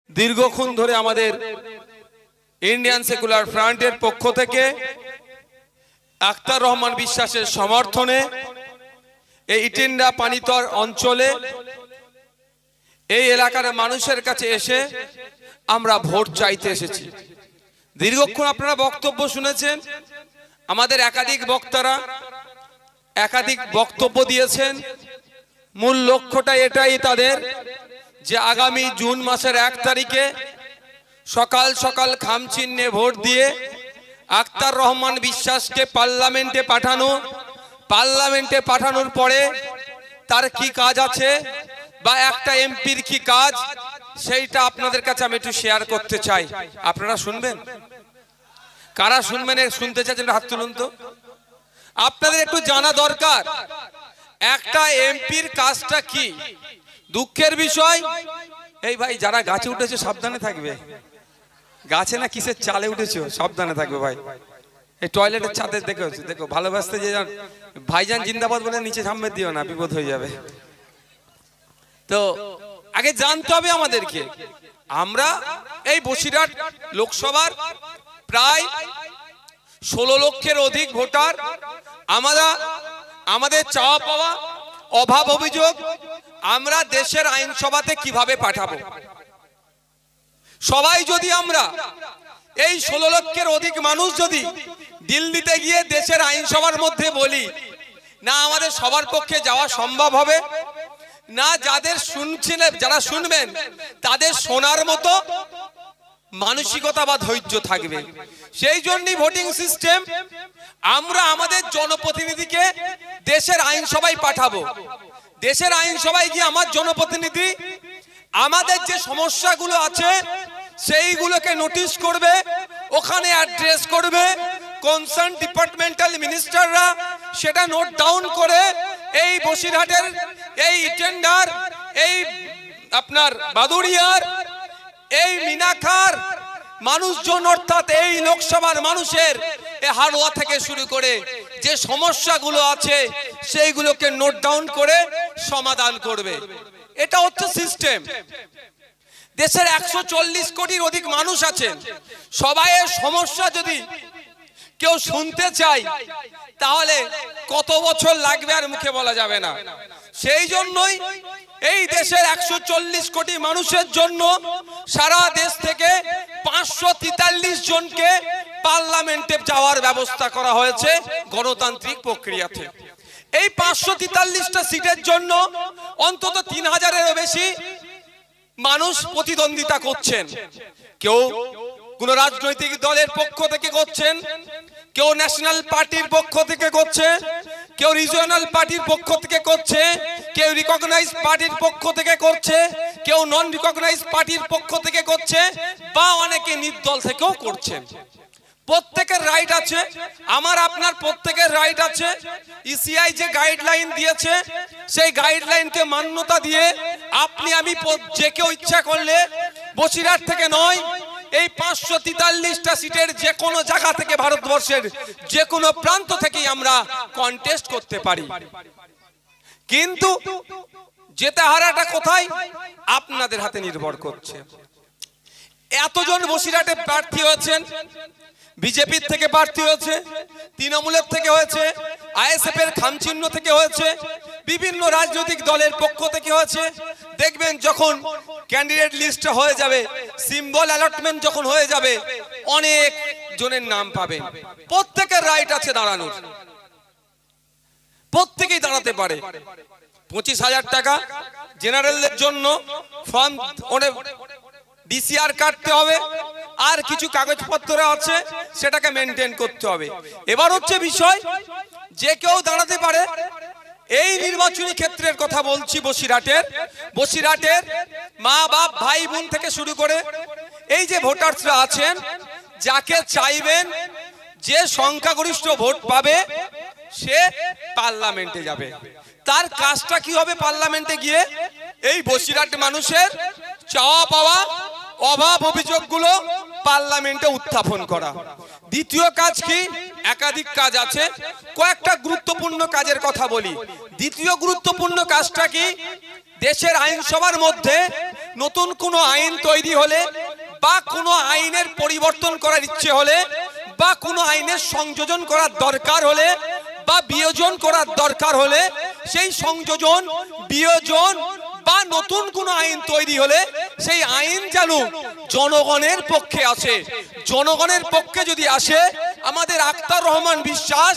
দীর্ঘক্ষণ ধরে আমাদের ইন্ডিয়ান সেকুলার ফ্রন্টের পক্ষ থেকে আখতার রহমান বিশ্বাসের সমর্থনে এই ইটিন্ডা পানিতর অঞ্চলে এই এলাকার মানুষের কাছে এসে আমরা ভোট চাইতে এসেছি। দীর্ঘক্ষণ আপনারা বক্তব্য শুনেছেন, আমাদের একাধিক বক্তারা একাধিক বক্তব্য দিয়েছেন। মূল লক্ষ্যটা এটাই তাদের যে আগামী জুন মাসের 1 তারিখে সকাল সকাল খামচিহ্নে ভোট দিয়ে আখতার রহমান বিশ্বাসকে পার্লামেন্টে পাঠানো, পার্লামেন্টে পাঠানোর পরে তার কি কাজ আছে বা একটা এমপির কি কাজ সেইটা আপনাদের কাছে আমি একটু শেয়ার করতে চাই। আপনারা শুনবেন? কারা শুনবেন? শুনতে চাইছেন হাত তুলুন তো। আপনাদের একটু জানা দরকার একটা এমপির কাজটা কি। দুঃখের বিষয়, এই ভাই যারা গাছে উঠেছে সাবধানে থাকবে। গাছে না কিসের চালে উঠেছো সাবধানে থাকবে ভাই। এই টয়লেটের ছাদে দেখো ভালোবাসতে যে ভাইজান জিন্দাবাদ বলে নিচে সামনে দিও না, বিপদ হয়ে যাবে। তো আগে জানতে হবে আমাদেরকে, আমরা এই বসিরহাট লোকসভার প্রায় 16 লক্ষের অধিক ভোটার। আমাদের চাওয়া পাওয়া, অভাব অভিযোগ আমরা দেশের আইনসভাতে কিভাবে পাঠাবো। সবাই যদি আমরা এই 16 লক্ষের অধিক মানুষ যদি দিল্লিতে গিয়ে দেশের আইনসভার মধ্যে বলি না, আমাদের সবার পক্ষে যাওয়া সম্ভব হবে না। যারা শুনবেন তাদের শোনার মতো মানসিকতা বা ধৈর্য থাকবে। সেই জন্যই ভোটিং সিস্টেম, আমরা আমাদের জনপ্রতিনিধিকে দেশের আইনসভায় পাঠাবো। দেশের আইনসভায় গিয়ে আমার জনপ্রতিনিধি আমাদের যে সমস্যাগুলো আছে সেইগুলোকে নোটিশ করবে, ওখানে অ্যাড্রেস করবে। কনসার্ন ডিপার্টমেন্টাল মিনিস্টাররা সেটা নোট ডাউন করে এই বসিরহাটের, এই ইটেন্ডার, এই আপনার বাদুড়িয়ার, এই মিনাখার মানুষজন অর্থাৎ এই লোকসভার মানুষের হাড়োয়া থেকে শুরু করে যে সমস্যাগুলো আছে সেইগুলোকে নোট ডাউন করে সমাধান করবে। এটা হচ্ছে সিস্টেম। দেশের 140 কোটির অধিক মানুষ আছেন, সবাইয়ের সমস্যা যদি কেউ শুনতে চায় তাহলে কত বছর লাগবে আর মুখে বলা যাবে না। সেই জন্যই এই দেশের 140 কোটি মানুষের জন্য সারা দেশ থেকে 543 জনকে পার্লামেন্টে যাওয়ার ব্যবস্থা করা হয়েছে গণতান্ত্রিক প্রক্রিয়াতে। এই 543টা সিটের জন্য অন্তত 3000-এরও বেশি মানুষ প্রতিদ্বন্দ্বিতা করছেন। কেউ কোন রাজনৈতিক দলের পক্ষ থেকে করছেন, কেউ ন্যাশনাল পার্টির পক্ষ থেকে করছে, কেউ রিজিওনাল পার্টির পক্ষ থেকে করছে, কেউ রিকগনাইজ পার্টির পক্ষ থেকে করছে, কেউ নন রিকগনাইজ পার্টির পক্ষ থেকে করছে, বা অনেকে নির্দল থেকেও করছেন। প্রত্যেকের রাইট আছে, আমার আপনার প্রত্যেকের রাইট আছে। ইসিআই যে গাইডলাইন দিয়েছে সেই গাইডলাইনকে মান্যতা দিয়ে আপনি আমি যে কেউ ইচ্ছা করলে বসিরহাট থেকে নয়, এই 543টা সিটের যে কোনো জায়গা থেকে ভারতবর্ষের যে কোনো প্রান্ত থেকেই আমরা কন্টেস্ট করতে পারি। কিন্তু যেতে হারাটা কোথায় আপনাদের হাতে নির্ভর করছে। এতজন বসিরহাটে প্রার্থী হয়েছেন, বিজেপির থেকে প্রার্থী হয়েছে, তৃণমূলের থেকে হয়েছে, আইএসএফ এর খামচিহ্ন থেকে হয়েছে, বিভিন্ন রাজনৈতিক দলের পক্ষ থেকে হয়েছে। দেখবেন যখন ক্যান্ডিডেট লিস্ট হয়ে যাবে, সিম্বল অ্যালটমেন্ট যখন হয়ে যাবে, অনেক জনের নাম পাবেন। প্রত্যেকের রাইট আছে দাঁড়ানোর, প্রত্যেকেই দাঁড়াতে পারে। 25,000 টাকা জেনারেলদের জন্য ফর্ম ডিসিআর কাটতে হবে, আর কিছু কাগজপত্র আছে সেটাকে মেনটেন করতে হবে। এবার হচ্ছে বিষয়, যে কেউ দাঁড়াতে পারে। এই নির্বাচনী ক্ষেত্রের কথা বলছি, বসিরহাটের মা বাপ ভাই বোন থেকে শুরু করে এই যে ভোটাররা আছেন, যাকে চাইবেন যে সংখ্যাগরিষ্ঠ ভোট পাবে সে পার্লামেন্টে যাবে। তার কাজটা কি হবে? পার্লামেন্টে গিয়ে এই বসিরহাট মানুষের চাওয়া পাওয়া, অভাব অভিযোগগুলো পার্লামেন্টে উত্থাপন করা। দ্বিতীয় কাজ কি? একাধিক কাজ আছে, কয়েকটা গুরুত্বপূর্ণ কাজের কথা বলি। দ্বিতীয় গুরুত্বপূর্ণ কাজটা কি? দেশের আইনসভার মধ্যে নতুন কোনো আইন তৈরি হলে বা কোনো আইনের পরিবর্তন করার ইচ্ছে হলে বা কোনো আইনের সংযোজন করার দরকার হলে বা বিয়োজন করার দরকার হলে সেই সংযোজন, বিয়োজন বা নতুন কোনো আইন তৈরি হলে সেই আইন যেন জনগণের পক্ষে আসে। জনগণের পক্ষে যদি আসে, আমাদের আখতার রহমান বিশ্বাস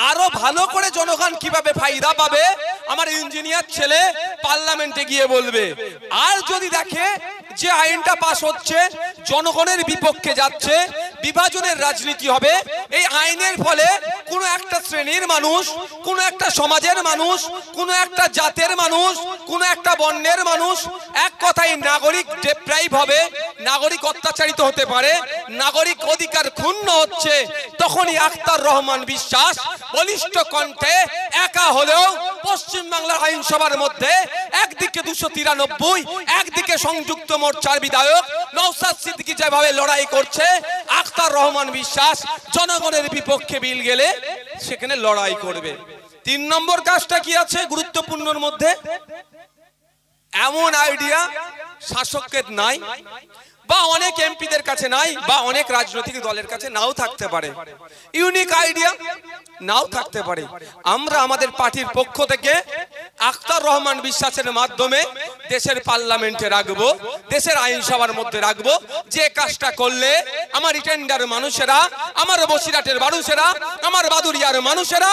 আরো ভালো করে জনগণ কিভাবে ফায়দা পাবে আমার ইঞ্জিনিয়ার ছেলে পার্লামেন্টে গিয়ে বলবে। আর যদি দেখে যে আইনটা পাস হচ্ছে জনগণের বিপক্ষে যাচ্ছে, বিভাজনের রাজনীতি হবে, এই আইনের ফলে কোনো একটা শ্রেণীর মানুষ, কোনো একটা সমাজের মানুষ, কোনো একটা জাতের মানুষ, কোনো একটা বর্ণের মানুষ, এক কথায় নাগরিক ডেপ্রাইভ হবে, নাগরিক অত্যাচারিত হতে পারে, নাগরিক অধিকার ক্ষুণ্ণ হচ্ছে, তখনই আখতার রহমান বিশ্বাস বলিষ্ঠ কণ্ঠে একা হলেও পশ্চিমবাংলার আইনসভার মধ্যে একদিকে 293, একদিকে সংযুক্ত মোর্চার বিধায়ক নওশাদ সিদ্দিকী যেভাবে লড়াই করছে, আখতার রহমান বিশ্বাস জনগণের বিপক্ষে বিল গেলে সেখানে লড়াই করবে। 3 নম্বর কাজটা কি আছে গুরুত্বপূর্ণর মধ্যে? এমন আইডিয়া শাসকের নাই বা অনেক এমপিদের কাছে নাই বা অনেক রাজনৈতিক দলের কাছে নাও থাকতে পারে, ইউনিক আইডিয়া নাও থাকতে পারে। আমরা আমাদের পার্টির পক্ষ থেকে আখতার রহমান বিশ্বাসের মাধ্যমে দেশের পার্লামেন্টে রাখবো, দেশের আইনসভার মধ্যে রাখবো, যে কাজটা করলে আমার ইটেন্ডার মানুষেরা, আমার বসিরহাটের মানুষেরা, আমার বাদুরিয়ার মানুষেরা,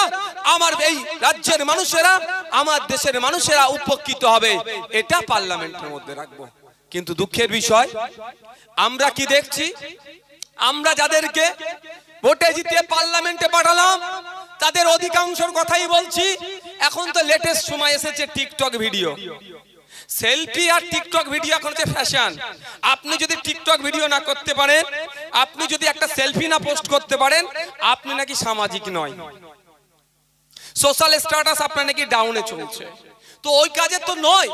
আমার এই রাজ্যের মানুষেরা, আমার দেশের মানুষেরা উপকৃত হবে, এটা পার্লামেন্টের মধ্যে রাখবো। কিন্তু দুঃখের বিষয় আমরা কি দেখছি? আমরা যাদেরকে ভোটে জিতে পার্লামেন্টে পাঠালাম তাদের অধিকাংশের কথাই বলছি, এখন তো লেটেস্ট সময় এসেছে টিকটক ভিডিও, সেলফি আর টিকটক ভিডিও এখন হচ্ছে ফ্যাশন। আপনি যদি টিকটক ভিডিও না করতে পারেন, আপনি যদি একটা সেলফি না পোস্ট করতে পারেন, আপনি নাকি সামাজিক নয়, সোশ্যাল স্ট্যাটাস আপনার নাকি ডাউনে চলছে। তো ওই কাজে তো নয়।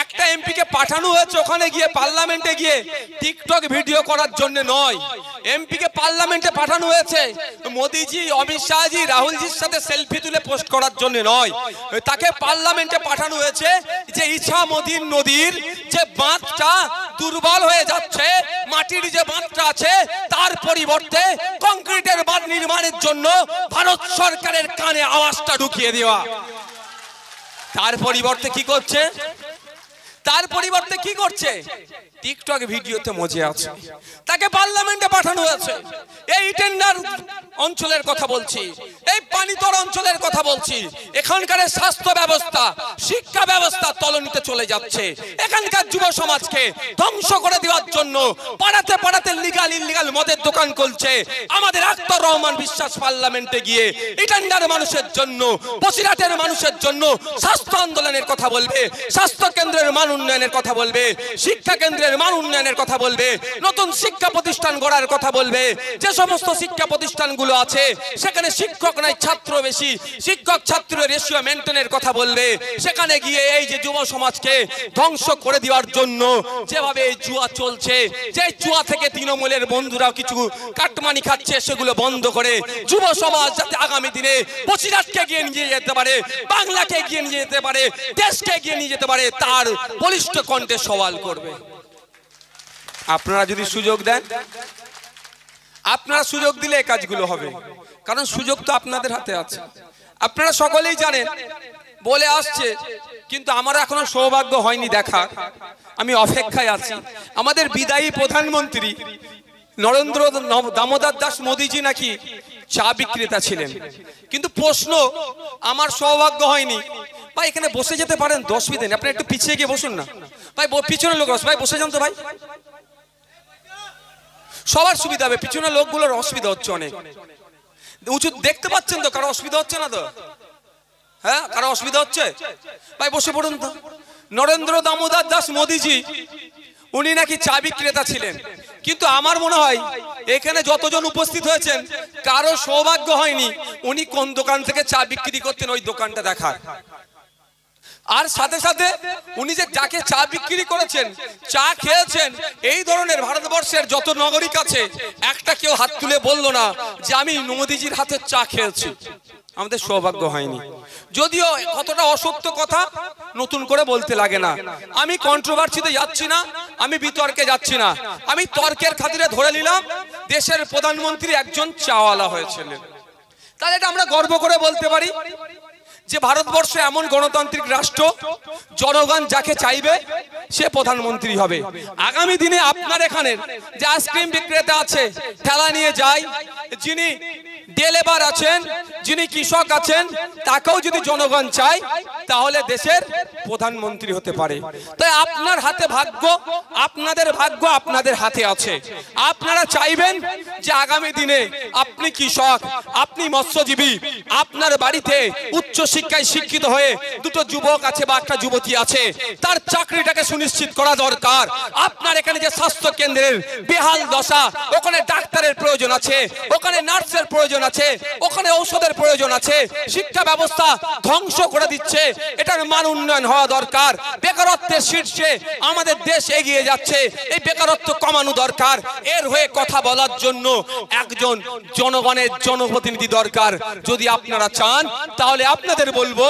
একটা এমপি কে পাঠানো হয়েছে ওখানে গিয়ে পার্লামেন্টে গিয়ে টিকটক ভিডিও করার জন্য নয়, এমপি কে পার্লামেন্টে পাঠানো হয়েছে মোদিজি, অমিত শাহজি, রাহুলজির সাথে সেলফি তুলে পোস্ট করার জন্য নয়। তাকে পার্লামেন্টে পাঠানো হয়েছে যে ইছামতির নদীর যে বাঁধটা দুর্বল হয়ে যাচ্ছে, মাটির যে বাঁধটা আছে তার পরিবর্তে কংক্রিটের বাঁধ নির্মাণের জন্য ভারত সরকারের কানে আওয়াজটা ঢুকিয়ে দেওয়া। তার পরিবর্তে কি করছে? তার পরিবর্তে কি করছে? টিকটক ভিডিওতে মজে আছে। তাকে পার্লামেন্টে পাঠানো হয়েছে। এই টেন্ডার অঞ্চলের কথা বলছি, এই পানিতর অঞ্চলের কথা বলছি, এখানকার স্বাস্থ্য ব্যবস্থা, শিক্ষা ব্যবস্থা তলানিতে চলে যাচ্ছে। এখানকার যুব সমাজকে ধ্বংস করে দেওয়ার জন্য পাড়াতে পাড়াতে লিগাল ইললিগাল মদের দোকান খুলছে। আমাদের আখতার রহমান বিশ্বাস পার্লামেন্টে গিয়ে ইটান্ডার মানুষের জন্য, বসিরহাটের মানুষের জন্য স্বাস্থ্য আন্দোলনের কথা বলবে, স্বাস্থ্য কেন্দ্রের মান উন্নয়নের কথা বলবে, শিক্ষা কেন্দ্রের মান উন্নয়নের কথা বলবে, নতুন শিক্ষা প্রতিষ্ঠান গড়ার কথা বলবে। যে সমস্ত শিক্ষা প্রতিষ্ঠানগুলো আছে সেখানে শিক্ষক নাই ছাত্র বেশি, শিক্ষক ছাত্র রেশিও মেনটেনের কথা বলবে। সেখানে গিয়ে এই যে যুব সমাজকে ধ্বংস করে দেওয়ার জন্য যেভাবে এই জুয়া চলছে, যে জুয়া থেকে তৃণমূলের বন্ধুরাও কিছু কাটমানি খাচ্ছে, সেগুলো বন্ধ করে যুব সমাজ যাতে আগামী দিনে বসিরহাটকে এগিয়ে নিয়ে যেতে পারে, বাংলাকে এগিয়ে নিয়ে যেতে পারে, দেশকে এগিয়ে নিয়ে যেতে পারে, তার বলিষ্ঠ কণ্ঠে সওয়াল করবে। আপনারা যদি সুযোগ দেন, আপনারা সুযোগ দিলে এই কাজগুলো হবে, কারণ সুযোগ তো আপনাদের হাতে আছে। আপনারা সকলেই জানেন, বলে আসছে, কিন্তু আমার এখনো সৌভাগ্য হয়নি দেখা, আমি অপেক্ষায় আছি। আমাদের বিদায়ী প্রধানমন্ত্রী নরেন্দ্র দামোদর দাস মোদীজি নাকি চা বিক্রেতা ছিলেন, কিন্তু প্রশ্ন আমার সৌভাগ্য হয়নি। ভাই এখানে বসে যেতে পারেন, 10 মিনিট আপনি একটু পিছিয়ে গিয়ে বসুন না ভাই, পিছনে লোক ভাই বসে যান তো ভাই, সবার সুবিধা হবে। পিছনে লোকগুলোর অসুবিধা হচ্ছে অনেক, উঁচু দেখতে পাচ্ছেন তো, কারো অসুবিধা হচ্ছে না তো? হ্যাঁ, কারো অসুবিধা হচ্ছে? ভাই বসে পড়ুন তো। নরেন্দ্র দামোদর দাস মোদীজি উনি নাকি চা বিক্রেতা ছিলেন, কিন্তু আমার মনে হয় এখানে যতজন উপস্থিত হয়েছেন কারো সৌভাগ্য হয়নি উনি কোন দোকান থেকে চা বিক্রি করতেন ওই দোকানটা দেখার। আর সাথে সাথে উনি যে যাকে চা বিক্রি করেছেন, চা খেয়েছেন, এই ধরনের ভারতবর্ষের যত নাগরিক আছে একটা কেউ হাত তুলে বললো না যে আমি মোদিজির হাতে চা খেয়েছি। আমাদের সৌভাগ্য হয়নি। যদিও কতটা অসত্য কথা নতুন করে বলতে লাগে না। আমি কন্ট্রোভার্সিতে যাচ্ছি না, আমি বিতর্কে যাচ্ছি না, আমি তর্কের খাতিরে ধরে নিলাম দেশের প্রধানমন্ত্রী একজন চাওয়ালা হয়েছিলেন। তাহলে এটা আমরা গর্ব করে বলতে পারি যে ভারতবর্ষ এমন গণতান্ত্রিক রাষ্ট্র, জনগণ যাকে চাইবে সে প্রধানমন্ত্রী হবে। আগামী দিনে আপনার এখানে যে আইসক্রিম বিক্রেতা আছে, ঠেলা নিয়ে যায়, যিনি ডেলেবার আছেন, যিনি কৃষক আছেন, তাকেও যদি জনগণ চায় তাহলে দেশের প্রধানমন্ত্রী হতে পারে। তাই আপনার হাতে ভাগ্য, আপনাদের ভাগ্য আপনাদের হাতে আছে। আপনারা চাইবেন যে আগামী দিনে আপনি কৃষক, আপনি মৎস্যজীবী, আপনার বাড়িতে উচ্চ শিক্ষায় শিক্ষিত হয়ে দুটো যুবক আছে বা একটা যুবতী আছে, তার চাকরিটাকে সুনিশ্চিত করা দরকার। আপনার এখানে যে স্বাস্থ্য কেন্দ্রের বেহাল দশা, ওখানে ডাক্তারের প্রয়োজন আছে, ওখানে নার্সের প্রয়োজন আছে, ওখানে ঔষধের প্রয়োজন আছে, শিক্ষা ব্যবস্থা ধ্বংস করে দিচ্ছে, এটার মান উন্নয়ন হওয়া দরকার। বেকারত্বের শীর্ষে আমাদের দেশ এগিয়ে যাচ্ছে, এই বেকারত্ব কমানো দরকার। এর হয়ে কথা বলার জন্য একজন জনগণের জনপ্রতিনিধি দরকার। যদি আপনারা চান তাহলে আপনাদের বলবো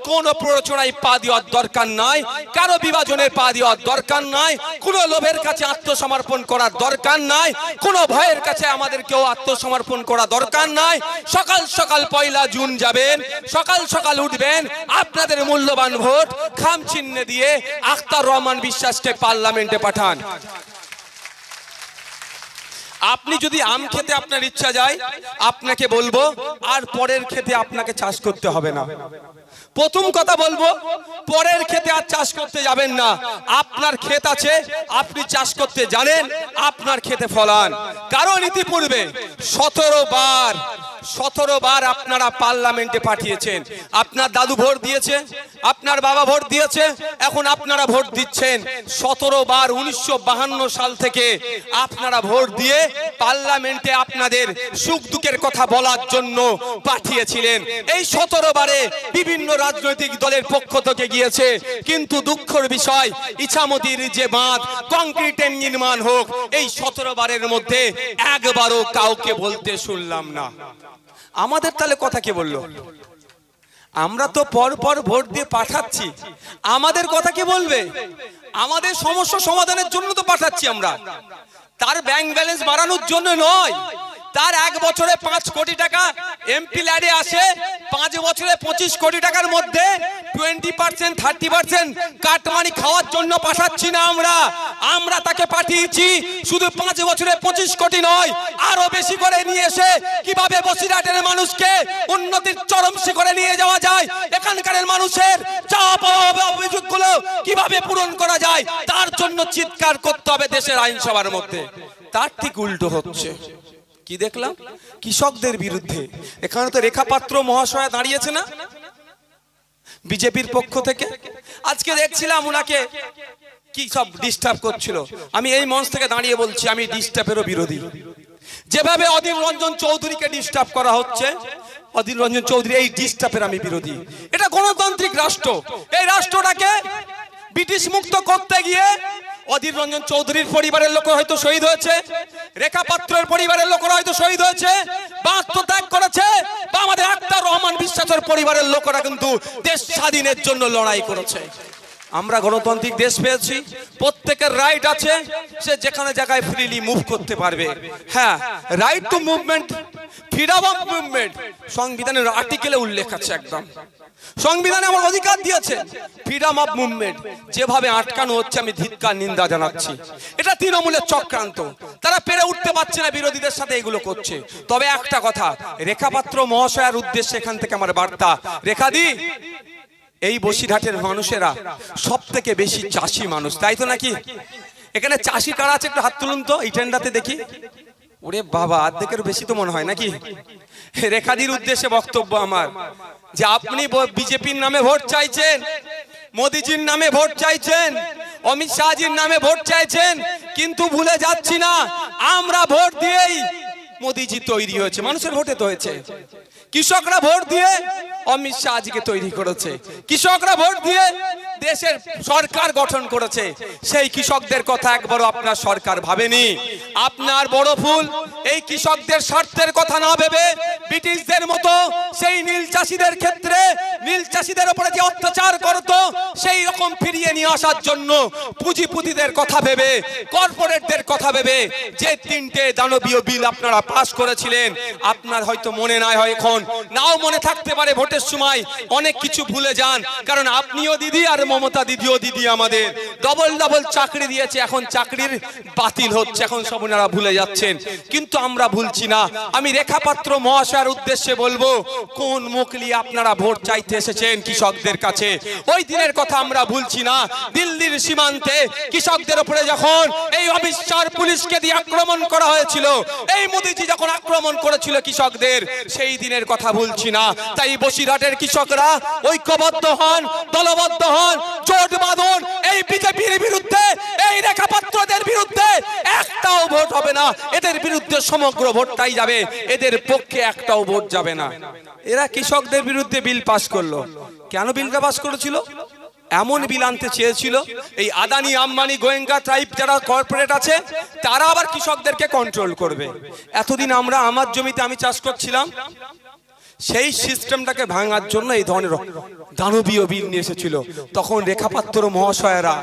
কোন প্ররোচনায় পা দেওয়ার দরকার নাই, কারো বিভাজনের পা দেওয়ার দরকার নাই, কোন লোভের কাছে আত্মসমর্পণ করার দরকার নাই, কোন ভয়ের কাছে আমাদের কেউ আত্মসমর্পণ করা দরকার নাই। সকাল সকাল 1 জুন যাবেন, সকাল সকাল উঠবেন, আপনাদের মূল্যবান ভোট খাম চিহ্নে দিয়ে আখতার রহমান বিশ্বাসকে পার্লামেন্টে পাঠান। আপনি যদি আম খেতে আপনার ইচ্ছা যায়, আপনাকে বলবো আর পরের খেতে আপনাকে চাষ করতে হবে না। প্রথম কথা বলবো, পরের খেতে আর চাষ করতে যাবেন না। আপনার ক্ষেত আছে, আপনি চাষ করতে জানেন, আপনার খেতে ফলান। কারণ ইতিপূর্বে 17 বার আপনারা পার্লামেন্টে পাঠিয়েছেন। আপনার দাদু ভোট দিয়েছে, আপনার বাবা ভোট দিয়েছে, এখন আপনারা ভোট দিচ্ছেন। 17 বার 1952 সাল থেকে আপনারা ভোট দিয়ে পার্লামেন্টে আপনাদের সুখ দুঃখের কথা বলার জন্য পাঠিয়েছিলেন। এই 17 বারে বিভিন্ন রাজনৈতিক দলের পক্ষ থেকে গিয়েছে, কিন্তু দুঃখের বিষয় ইছামতির যে বাঁধ কংক্রিটের নির্মাণ হোক, এই 17 বারের মধ্যে একবারও কাউকে বলতে শুনলাম না। আমাদের তাহলে কথা কে বললো? আমরা তো পর পর ভোট দিয়ে পাঠাচ্ছি, আমাদের কথা কে বলবে? আমাদের সমস্যা সমাধানের জন্য তো পাঠাচ্ছি আমরা, তার ব্যাংক ব্যালেন্স বাড়ানোর জন্য নয়। তার 1 বছরে 5 কোটি টাকা এমপি ল্যাডে আসে, 5 বছরে 25 কোটি টাকার মধ্যে 20% 30% কাটমানি খাওয়ার জন্য পাঠাচ্ছি না আমরা তাকে পাঠিয়েছি শুধু 5 বছরে 25 কোটি নয়, আরো বেশি করে নিয়ে এসে কিভাবে বসিরহাটের মানুষকে উন্নতির চরম শিখরে নিয়ে যাওয়া যায়, এখানকার মানুষের চাপ অভিযোগগুলো কিভাবে পূরণ করা যায়, তার জন্য চিৎকার করতে হবে দেশের আইনসভার মধ্যে। তার ঠিক উল্টো হচ্ছে। কি দেখলাম? কৃষকদের বিরুদ্ধে। এখানে তো রেখা পাত্র মহাশয়া দাঁড়িয়েছে না বিজেপির পক্ষ থেকে, আজকে দেখছিলাম উনাকে কি সব ডিস্টার্ব করছিল। আমি এই মঞ্চ থেকে দাঁড়িয়ে বলছি আমি ডিস্টার্বেরও বিরোধী। যেভাবে অধীর রঞ্জন চৌধুরীকে ডিস্টার্ব করা হচ্ছে, অধীর রঞ্জন চৌধুরী এই ডিস্টার্বের আমি বিরোধী। এটা গণতান্ত্রিক রাষ্ট্র, এই রাষ্ট্রটাকে ব্রিটিশ মুক্ত করতে গিয়ে অধীর রঞ্জন চৌধুরীর পরিবারের লোক হয়তো শহীদ হয়েছে, রেখা পাত্রের পরিবারের লোকরা হয়তো শহীদ হয়েছে বা আত্মত্যাগ করেছে, বা আমাদের আখতার রহমান বিশ্বাসের পরিবারের লোকরা কিন্তু দেশ স্বাধীনের জন্য লড়াই করেছে। আমরা গণতান্ত্রিক দেশ পেয়েছি, প্রত্যেকের রাইট আছে, সে যেখানে জায়গায় ফ্রিলি মুভ করতে পারবে। হ্যাঁ, right two movement, freedom of movement সংবিধানের আর্টিকেলে উল্লেখ আছে। একদম সংবিধানে আমার অধিকার দিয়েছে ফ্রিডম অফ মুভমেন্ট। যেভাবে আটকানো হচ্ছে আমি ধিক্কার নিন্দা জানাচ্ছি। এটা তৃণমূলের চক্রান্ত, তারা পেরে উঠতে পারছে না, বিরোধীদের সাথে এগুলো করছে। তবে একটা কথা, রেখাপাত্র মহাশয়ের উদ্দেশ্যে এখান থেকে আমার বার্তা, রেখাদি এই বসিরহাটের মানুষেরা সব থেকে বেশি চাষি মানুষ, তাই তো নাকি? এখানে চাষি কারা আছে একটু হাত তুলুন তো এই টেন্ডাতে দেখি। ওরে বাবা, অর্ধেকের বেশি তো মনে হয় নাকি? রেখাদির উদ্দেশ্যে বক্তব্য আমার, যে আপনি বিজেপির নামে ভোট চাইছেন, মোদিজির নামে ভোট চাইছেন, অমিত শাহজির নামে ভোট চাইছেন, কিন্তু ভুলে যাচ্ছি না আমরা ভোট দিয়েই মোদিজি তৈরি হয়েছে, মানুষের ভোটে তো হয়েছে। কৃষকরা ভোট দিয়ে অমিত শাহ আজকে তৈরি করেছে, কৃষকরা ভোট দিয়ে দেশের সরকার গঠন করেছে। সেই কৃষকদের কথা একবারও আপনার সরকার ভাবেনি। আপনার বড় ভুল, এই কৃষকদের স্বার্থের কথা না ভেবে ব্রিটিশদের মতো সেই নীল চাষীদের ক্ষেত্রে, নীল চাষীদের উপরে যে অত্যাচার করতো সেই রকম ফিরিয়ে নিয়ে আসার জন্য পুঁজিপতিদের কথা ভেবে, কর্পোরেটদের কথা ভেবে যে 3টে দানবীয় বিল আপনারা পাস করেছিলেন, আপনার হয়তো মনে নাই হয়, এখন নাও মনে থাকতে পারে। ভোটের সময় অনেক কিছু ভুলে যান, কারণ আপনিও দিদি আর মমতা দিদিও দিদি আমাদের ডবল ডবল চাকরি দিয়েছে, এখন চাকরির বাতিল হচ্ছে, এখন সব ওনারা ভুলে যাচ্ছেন, কিন্তু আমরা ভুলছি না। আমি রেখাপাত্র মহাশয়ের উদ্দেশ্যে বলবো, কোন মুখ নিয়ে আপনারা ভোট চাইতে এসেছেন কৃষকদের কাছে, ওই দিনের কথা আমরা ভুলছি না। দিল্লির সীমান্তে কৃষকদের উপরে যখন এই অবিশ্বাস পুলিশকে দিয়ে আক্রমণ করা হয়েছিল, এই মোদিজি যখন আক্রমণ করেছিল কৃষকদের, সেই দিনের কথা ভুলছি না। তাই বসিরহাটের কৃষকরা ঐক্যবদ্ধ হন, দলবদ্ধ হন, জোট বাঁধুন। এই বিজেপির বিরুদ্ধে, এই রেখাপাত্রদের বিরুদ্ধে একটাও ভোট হবে না, এদের বিরুদ্ধে সমগ্র ভোটটাই যাবে, এদের পক্ষে একটাও ভোট যাবে না। এরা কৃষকদের বিরুদ্ধে বিল পাস করলো। কেন বিলটা পাস করেছিল? এমন বিল আনতে চেয়েছিল, এই আদানি আম্বানি গোয়েঙ্কা টাইপ যারা কর্পোরেট আছে তারা আবার কৃষকদেরকে কন্ট্রোল করবে। এতদিন আমরা আমার জমিতে আমি চাষ করছিলাম, সেই সিস্টেমটাকে ভাঙার জন্য এই ধরনের দানবীয় বিল নিয়ে এসেছিল। তখন রেখাপাত্র মহাশয়েরা,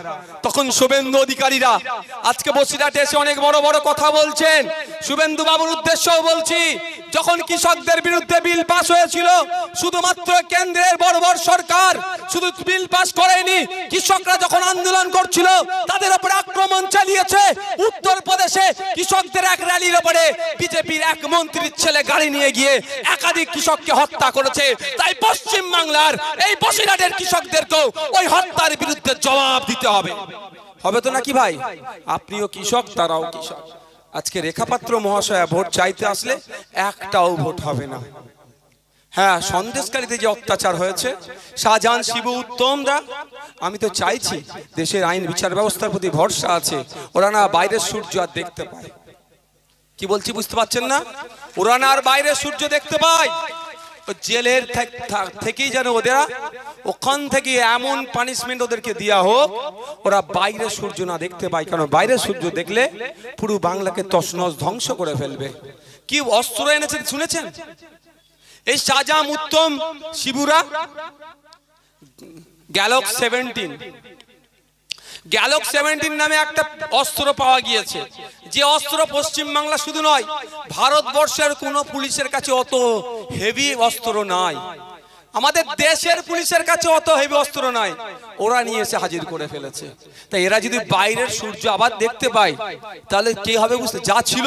তখন শুভেন্দু অধিকারীরা আজকে বসিরহাটে এসে অনেক বড় বড় কথা বলছেন। শুভেন্দু বাবুর উদ্দেশ্যও বলছি, যখন কৃষকদের বিরুদ্ধে বিল পাস হয়েছিল, শুধুমাত্র কেন্দ্রের বড় বড় সরকার শুধু বিল পাস করেনি, কৃষকরা যখন আন্দোলন করছিল তাদের উপরে আক্রমণ চালিয়েছে। উত্তরপ্রদেশে কৃষকদের এক র্যালির উপরে বিজেপির এক মন্ত্রীর ছেলে গাড়ি নিয়ে গিয়ে একাধিক কৃষককে হত্যা করেছে। তাই পশ্চিম বাংলার এই বসিরহাটের কৃষকদেরকেও ওই হত্যার বিরুদ্ধে জবাব দিতে হবে। হবে তো নাকি ভাই? আপনিও কৃষক, তারাও কৃষক। আজকে রেখাপাত্র মহাশয়া ভোট চাইতে আসলে একটাও ভোট হবে না। হ্যাঁ, সন্দেশকারীতে যে অত্যাচার হয়েছে, শাহজাহান, শিবু, উত্তমরা, আমি তো চাইছি দেশের আইন বিচার ব্যবস্থার প্রতি ভরসা আছে, ওরা না বাইরের সূর্য আর দেখতে পায়। কি বলছি বুঝতে পারছেন না? ওরা না আর বাইরের সূর্য দেখতে পায়। জেলের থেকেই যেন ওদের ওখান থেকে এমন পানিশমেন্ট ওদেরকে দেওয়া হোক, ওরা বাইরের সূর্য না দেখতে পায়। কারণ বাইরের সূর্য দেখলে পুরো বাংলাকে তছনছ ধ্বংস করে ফেলবে। কি অস্ত্র এনেছেন শুনেছেন? এই শাহজাহান, উত্তম, শিবুরা গ্যালক্স 17 নামে একটা অস্ত্র পাওয়া গিয়েছে, যে অস্ত্র পশ্চিম বাংলা শুধু নয়, ভারতবর্ষের কোন পুলিশের কাছে অত হেভি অস্ত্র নাই। আমাদের দেশের পুলিশের কাছে অত হেভি অস্ত্র নাই, ওরা নিয়ে এসে হাজির করে ফেলেছে। তাই এরা যদি বাইরের সূর্য আবার দেখতে পায়, তাহলে কি হবে বুঝতে, যা ছিল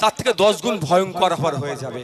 তার থেকে 10 গুণ ভয়ঙ্কর হয়ে যাবে।